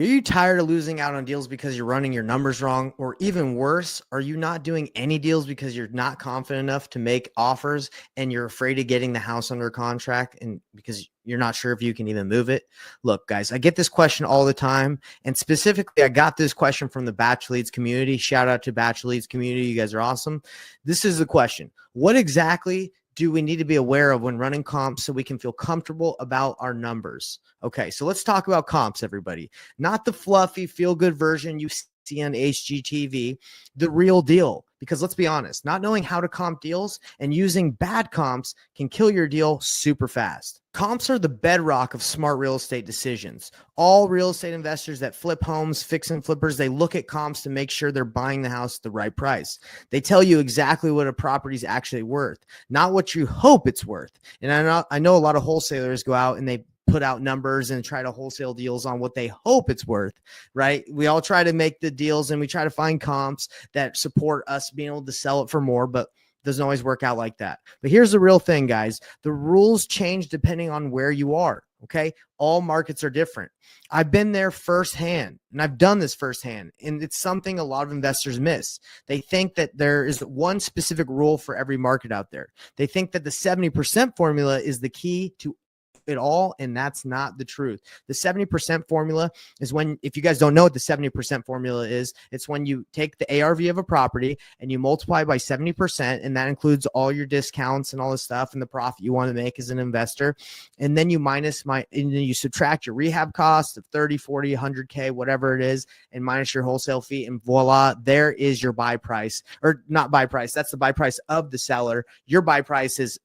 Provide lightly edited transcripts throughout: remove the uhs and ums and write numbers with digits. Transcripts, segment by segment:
Are you tired of losing out on deals because you're running your numbers wrong? Or even worse, are you not doing any deals because you're not confident enough to make offers and you're afraid of getting the house under contract and because you're not sure if you can even move it? Look, guys, I get this question all the time. And specifically, I got this question from the BatchLeads community. Shout out to BatchLeads community. You guys are awesome. This is the question. What exactly do we need to be aware of when running comps so we can feel comfortable about our numbers? Okay, so let's talk about comps, everybody. Not the fluffy feel-good version you see on HGTV, the real deal. Because let's be honest, not knowing how to comp deals and using bad comps can kill your deal super fast. Comps are the bedrock of smart real estate decisions. All real estate investors that flip homes, fix and flippers, they look at comps to make sure they're buying the house at the right price. They tell you exactly what a property is actually worth, not what you hope it's worth. And I know a lot of wholesalers go out and they put out numbers and try to wholesale deals on what they hope it's worth, right? We all try to make the deals and we try to find comps that support us being able to sell it for more, but doesn't always work out like that. But here's the real thing, guys. The rules change depending on where you are. Okay. All markets are different. I've been there firsthand and I've done this firsthand. And it's something a lot of investors miss. They think that there is one specific rule for every market out there. They think that the 70% formula is the key to it all, and that's not the truth. The 70% formula is when, if you guys don't know what the 70% formula is, it's when you take the ARV of a property and you multiply by 70%, and that includes all your discounts and all this stuff and the profit you want to make as an investor. And then you and then you subtract your rehab cost of 30, 40, 100K, whatever it is, and minus your wholesale fee, and voila, there is your buy price. Or not buy price, that's the buy price of the seller. Your buy price is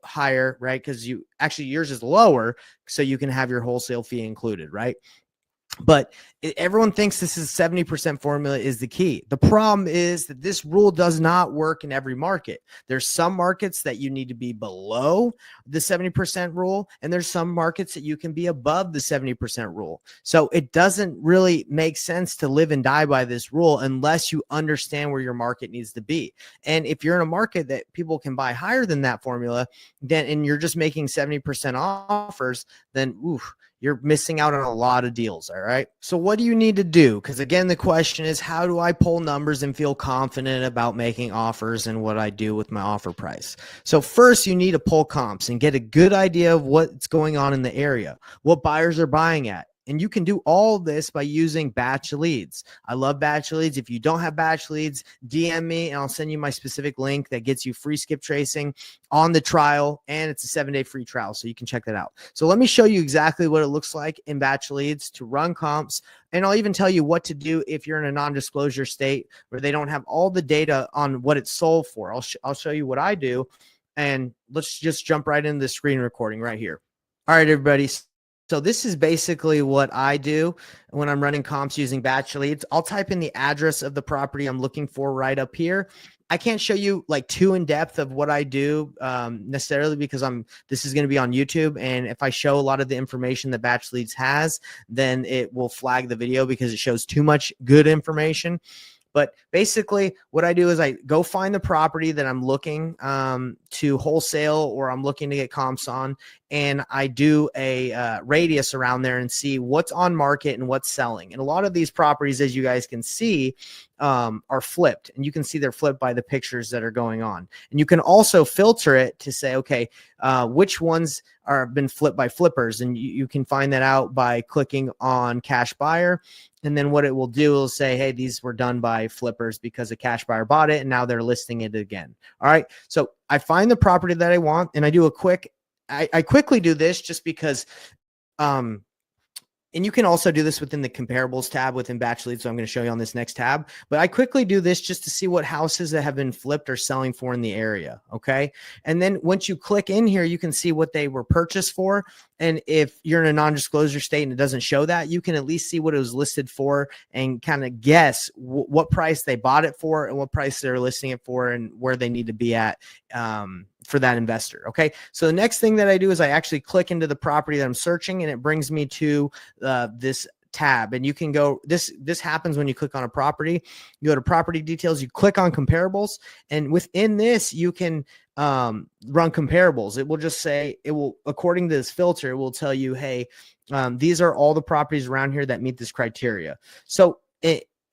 higher, right? Because yours is lower, so you can have your wholesale fee included, right? But everyone thinks this is 70% formula is the key. The problem is that this rule does not work in every market. There's some markets that you need to be below the 70% rule, and there's some markets that you can be above the 70% rule. So it doesn't really make sense to live and die by this rule unless you understand where your market needs to be. And if you're in a market that people can buy higher than that formula, and you're just making 70% offers, then you're missing out on a lot of deals. All right. So what do you need to do? Because again, the question is, how do I pull numbers and feel confident about making offers and what I do with my offer price? So first, you need to pull comps and get a good idea of what's going on in the area, what buyers are buying at. And you can do all this by using BatchLeads. I love BatchLeads. If you don't have BatchLeads, DM me and I'll send you my specific link that gets you free skip tracing on the trial. And it's a 7-day free trial, so you can check that out. So let me show you exactly what it looks like in BatchLeads to run comps. And I'll even tell you what to do if you're in a non-disclosure state where they don't have all the data on what it's sold for. I'll show you what I do. And let's just jump right into the screen recording right here. All right, everybody. So this is basically what I do when I'm running comps using BatchLeads. I'll type in the address of the property I'm looking for right up here. I can't show you like too in depth of what I do necessarily because this is going to be on YouTube. And if I show a lot of the information that BatchLeads has, then it will flag the video because it shows too much good information. But basically what I do is I go find the property that I'm looking to wholesale or I'm looking to get comps on, and I do a radius around there and see what's on market and what's selling. And a lot of these properties, as you guys can see, are flipped, and you can see they're flipped by the pictures that are going on. And you can also filter it to say, okay, which ones are been flipped by flippers. And you can find that out by clicking on cash buyer. And then what it will do is say, hey, these were done by flippers because a cash buyer bought it and now they're listing it again. All right. So I find the property that I want and I do I quickly do this just because, and you can also do this within the comparables tab within BatchLeads. So I'm going to show you on this next tab, but I quickly do this just to see what houses that have been flipped are selling for in the area. Okay. And then once you click in here, you can see what they were purchased for. And if you're in a non-disclosure state and it doesn't show that, you can at least see what it was listed for and kind of guess what price they bought it for and what price they're listing it for and where they need to be at for that investor. Okay. So the next thing that I do is I actually click into the property that I'm searching, and it brings me to this tab, and you can go, this happens when you click on a property. You go to property details, you click on comparables, and within this you can run comparables. It will just say, it will, according to this filter, it will tell you, hey, these are all the properties around here that meet this criteria. So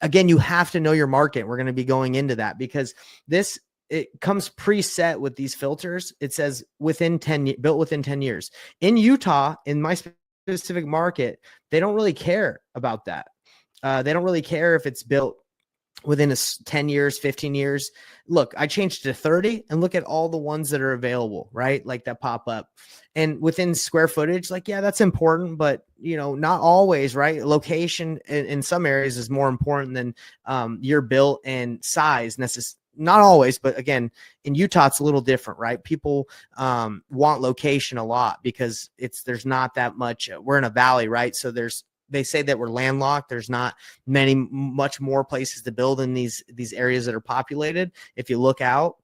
again, you have to know your market. We're going to be going into that because it comes preset with these filters. It says built within 10 years. In Utah, in my specific market, they don't really care about that. They don't really care if it's built within 10 years, 15 years. Look, I changed to 30 and look at all the ones that are available, right? Like that pop up. And within square footage, like, yeah, that's important, but not always, right? Location in some areas is more important than your built and size necessarily. Not always, but again, in Utah, it's a little different, right? People want location a lot because there's not that much. We're in a valley, right? So they say that we're landlocked. There's not much more places to build in these areas that are populated. If you look out,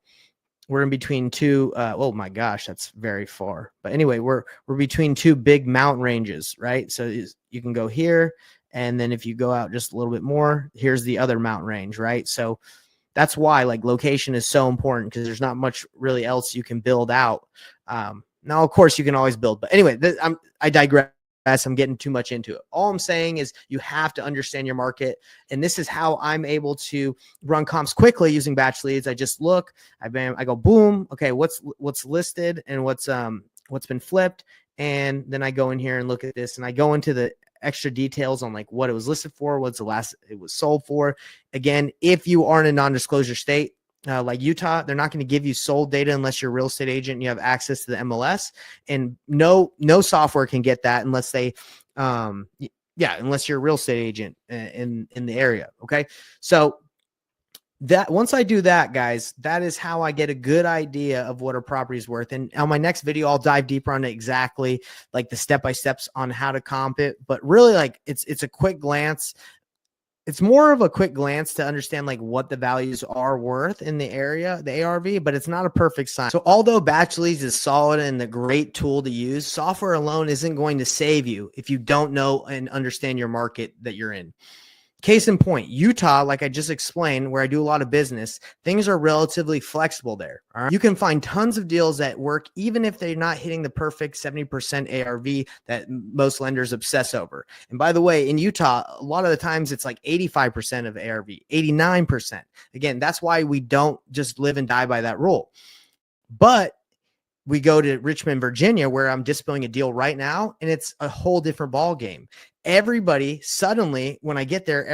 we're in between two. Oh my gosh, that's very far. But anyway, we're between two big mountain ranges, right? So you can go here, and then if you go out just a little bit more, here's the other mountain range, right? So that's why like location is so important, because there's not much really else you can build out. Now, of course, you can always build, but anyway, I digress. I'm getting too much into it. All I'm saying is you have to understand your market. And this is how I'm able to run comps quickly using BatchLeads. I just look, I go, boom. Okay. What's listed and what's been flipped. And then I go in here and look at this, and I go into the extra details on like what it was listed for, what's the last it was sold for. Again, if you are in a non-disclosure state, like Utah, they're not going to give you sold data unless you're a real estate agent and you have access to the MLS, and no software can get that unless they, unless you're a real estate agent in the area. Okay. So that once I do that, guys, that is how I get a good idea of what a property is worth. And on my next video, I'll dive deeper on exactly like the step-by-steps on how to comp it. But really, like it's a quick glance. It's more of a quick glance to understand like what the values are worth in the area, the ARV, but it's not a perfect science. So although BatchLeads is solid and a great tool to use, software alone isn't going to save you if you don't know and understand your market that you're in. Case in point, Utah, like I just explained, where I do a lot of business, things are relatively flexible there. All right? You can find tons of deals that work, even if they're not hitting the perfect 70% ARV that most lenders obsess over. And by the way, in Utah, a lot of the times it's like 85% of ARV, 89%. Again, that's why we don't just live and die by that rule. But we go to Richmond, Virginia, where I'm displaying a deal right now, and it's a whole different ball game. Everybody suddenly, when I get there,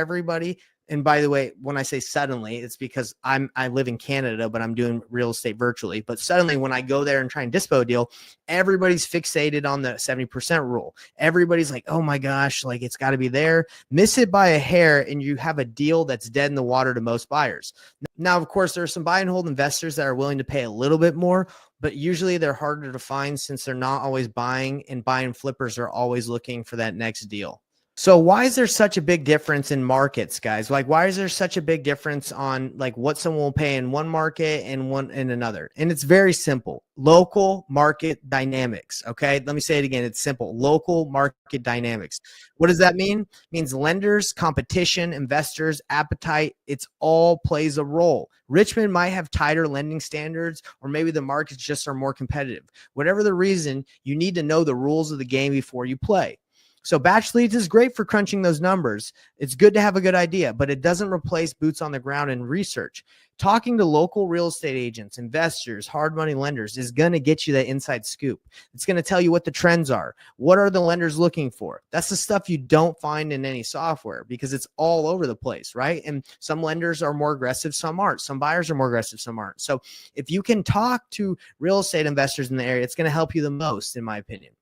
and by the way, when I say suddenly, it's because I live in Canada, but I'm doing real estate virtually. But suddenly when I go there and try and dispo a deal, everybody's fixated on the 70% rule. Everybody's like, oh my gosh, like it's got to be there. Miss it by a hair, and you have a deal that's dead in the water to most buyers. Now, of course, there are some buy and hold investors that are willing to pay a little bit more, but usually they're harder to find since they're not always buying, and buying flippers are always looking for that next deal. So why is there such a big difference in markets, guys? Like, why is there such a big difference on like what someone will pay in one market and one in another? And it's very simple. Local market dynamics. Okay. Let me say it again. It's simple. Local market dynamics. What does that mean? It means lenders, competition, investors, appetite. It's all plays a role. Richmond might have tighter lending standards, or maybe the markets just are more competitive. Whatever the reason, you need to know the rules of the game before you play. So BatchLeads is great for crunching those numbers. It's good to have a good idea, but it doesn't replace boots on the ground and research. Talking to local real estate agents, investors, hard money lenders is going to get you that inside scoop. It's going to tell you what the trends are. What are the lenders looking for? That's the stuff you don't find in any software because it's all over the place, right? And some lenders are more aggressive, some aren't. Some buyers are more aggressive, some aren't. So if you can talk to real estate investors in the area, it's going to help you the most, in my opinion.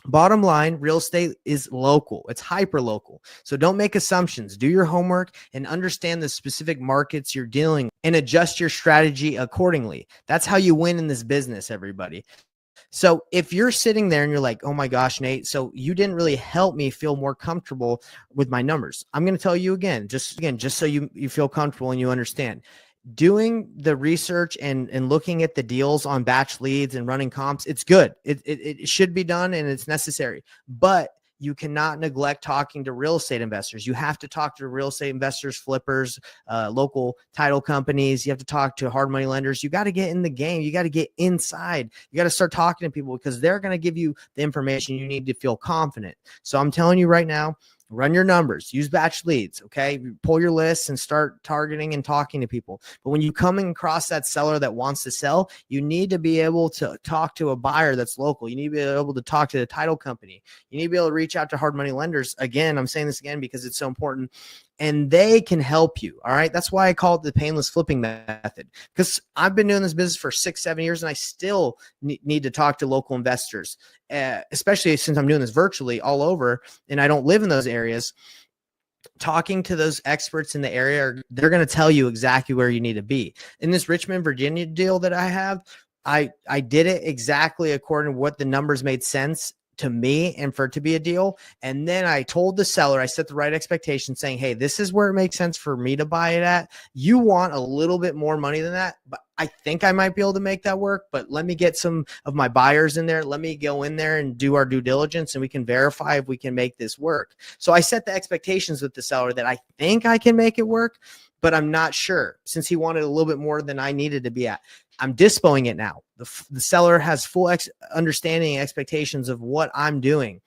Bottom line, real estate is local. It's hyper local. So don't make assumptions. Do your homework and understand the specific markets you're dealing with and adjust your strategy accordingly. That's how you win in this business, everybody. So if you're sitting there and you're like, oh my gosh, Nate, so you didn't really help me feel more comfortable with my numbers. I'm going to tell you again, just so you feel comfortable and you understand. Doing the research and looking at the deals on BatchLeads and running comps, it's good. It should be done and it's necessary. But you cannot neglect talking to real estate investors. You have to talk to real estate investors, flippers, local title companies. You have to talk to hard money lenders. You got to get in the game. You got to get inside. You got to start talking to people because they're going to give you the information you need to feel confident. So I'm telling you right now, run your numbers, use BatchLeads. Okay. Pull your lists and start targeting and talking to people. But when you come across that seller that wants to sell, you need to be able to talk to a buyer that's local. You need to be able to talk to the title company. You need to be able to reach out to hard money lenders. Again, I'm saying this again because it's so important, and they can help you. All right. That's why I call it the painless flipping method, because I've been doing this business for 6-7 years and I still need to talk to local investors, especially since I'm doing this virtually all over and I don't live in those areas. Talking to those experts in the area, they're going to tell you exactly where you need to be. In this Richmond, Virginia deal that I have, I did it exactly according to what the numbers made sense to me and for it to be a deal. And then I told the seller, I set the right expectations saying, hey, this is where it makes sense for me to buy it at. You want a little bit more money than that, but I think I might be able to make that work, but let me get some of my buyers in there. Let me go in there and do our due diligence and we can verify if we can make this work. So I set the expectations with the seller that I think I can make it work, but I'm not sure since he wanted a little bit more than I needed to be at. I'm dispoing it now. The seller has full understanding and expectations of what I'm doing.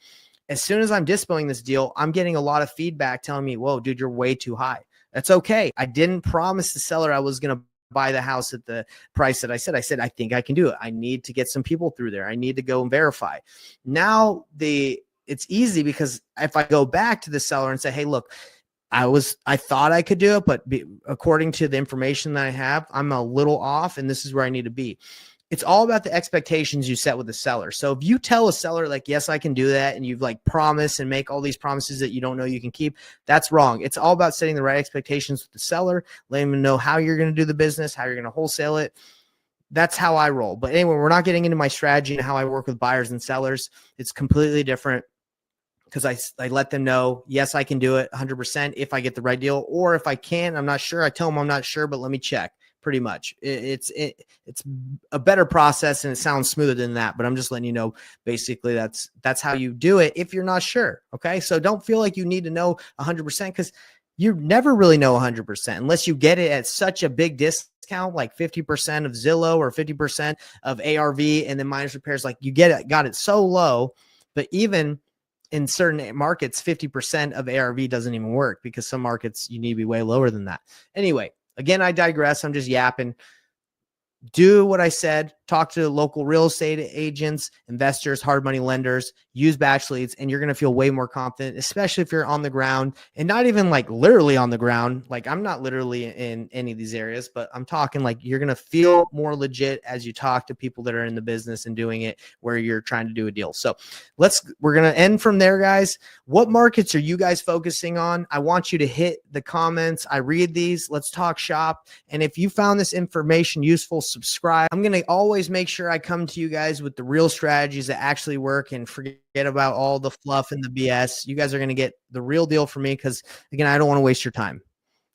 As soon as I'm dispoing this deal, I'm getting a lot of feedback telling me, whoa, dude, you're way too high. That's okay. I didn't promise the seller I was going to buy the house at the price that I said. I said, I think I can do it. I need to get some people through there. I need to go and verify. Now it's easy because if I go back to the seller and say, hey, look, I thought I could do it, but according to the information that I have, I'm a little off and this is where I need to be. It's all about the expectations you set with the seller. So if you tell a seller like, yes, I can do that, and you've like promise and make all these promises that you don't know you can keep, that's wrong. It's all about setting the right expectations with the seller, letting them know how you're going to do the business, how you're going to wholesale it. That's how I roll. But anyway, we're not getting into my strategy and how I work with buyers and sellers. It's completely different. Because I let them know, yes, I can do it 100% if I get the right deal, or if I can, I'm not sure. I tell them I'm not sure, but let me check. Pretty much, it's a better process, and it sounds smoother than that. But I'm just letting you know, basically, that's how you do it if you're not sure. Okay, so don't feel like you need to know 100% because you never really know 100% unless you get it at such a big discount, like 50% of Zillow or 50% of ARV, and then minus repairs. Like you got it so low, but even in certain markets, 50% of ARV doesn't even work because some markets you need to be way lower than that. Anyway, again, I digress. I'm just yapping. Do what I said. Talk to local real estate agents, investors, hard money lenders, use BatchLeads, and you're going to feel way more confident, especially if you're on the ground and not even like literally on the ground. Like I'm not literally in any of these areas, but I'm talking like you're going to feel more legit as you talk to people that are in the business and doing it where you're trying to do a deal. So we're going to end from there, guys. What markets are you guys focusing on? I want you to hit the comments. I read these. Let's talk shop. And if you found this information useful, subscribe. I'm going to always make sure I come to you guys with the real strategies that actually work and forget about all the fluff and the BS. You guys are going to get the real deal from me because, again, I don't want to waste your time.